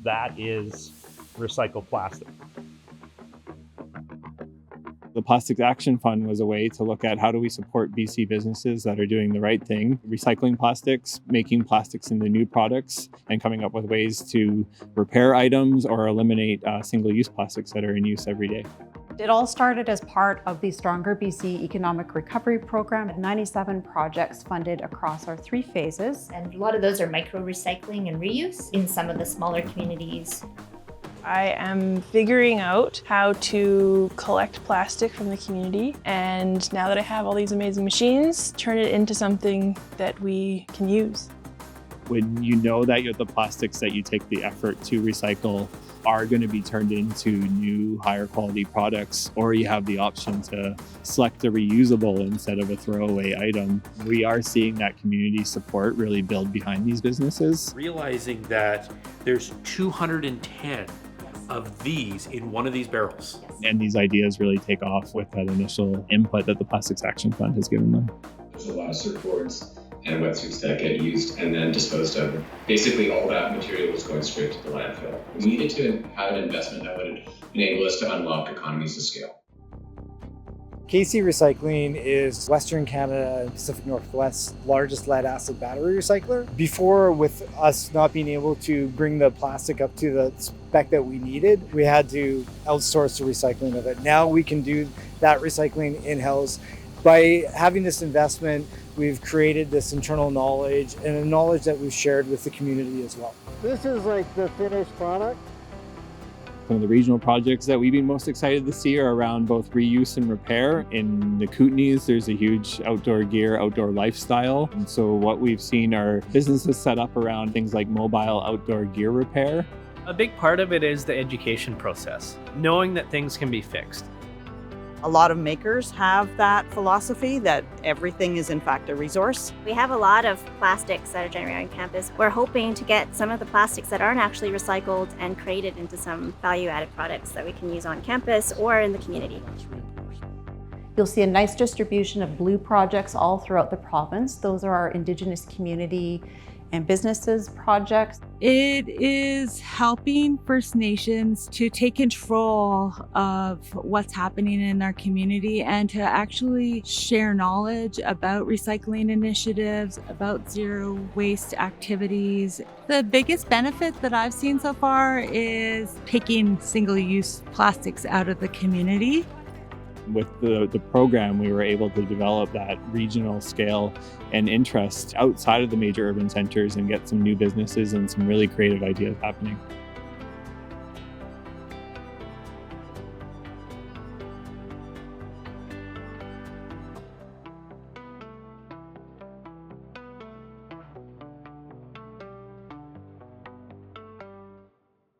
that is recycled plastic. The Plastics Action Fund was a way to look at how do we support BC businesses that are doing the right thing, recycling plastics, making plastics into new products, and coming up with ways to repair items or eliminate single-use plastics that are in use every day. It all started as part of the Stronger BC Economic Recovery Program, 97 projects funded across our 3 phases. And a lot of those are micro-recycling and reuse in some of the smaller communities. I am figuring out how to collect plastic from the community, and now that I have all these amazing machines, turn it into something that we can use. When you know that the plastics that you take the effort to recycle are going to be turned into new higher quality products, or you have the option to select a reusable instead of a throwaway item, we are seeing that community support really build behind these businesses. Realizing that there's 210 of these in one of these barrels. And these ideas really take off with that initial input that the Plastics Action Fund has given them. There's a lot of surfboards and wetsuits that get used and then disposed of. Basically, all that material was going straight to the landfill. We needed to have an investment that would enable us to unlock economies of scale. KC Recycling is Western Canada and Pacific Northwest's largest lead acid battery recycler. Before, with us not being able to bring the plastic up to the spec that we needed, we had to outsource the recycling of it. Now we can do that recycling in-house. By having this investment, we've created this internal knowledge and a knowledge that we've shared with the community as well. This is like the finished product. Some of the regional projects that we've been most excited to see are around both reuse and repair. In the Kootenays, there's a huge outdoor gear, outdoor lifestyle. And so what we've seen are businesses set up around things like mobile outdoor gear repair. A big part of it is the education process, knowing that things can be fixed. A lot of makers have that philosophy that everything is in fact a resource. We have a lot of plastics that are generated on campus. We're hoping to get some of the plastics that aren't actually recycled and created into some value-added products that we can use on campus or in the community. You'll see a nice distribution of blue projects all throughout the province. Those are our Indigenous community and businesses projects. It is helping First Nations to take control of what's happening in our community and to actually share knowledge about recycling initiatives, about zero waste activities. The biggest benefit that I've seen so far is taking single-use plastics out of the community. With the program, we were able to develop that regional scale and interest outside of the major urban centers and get some new businesses and some really creative ideas happening.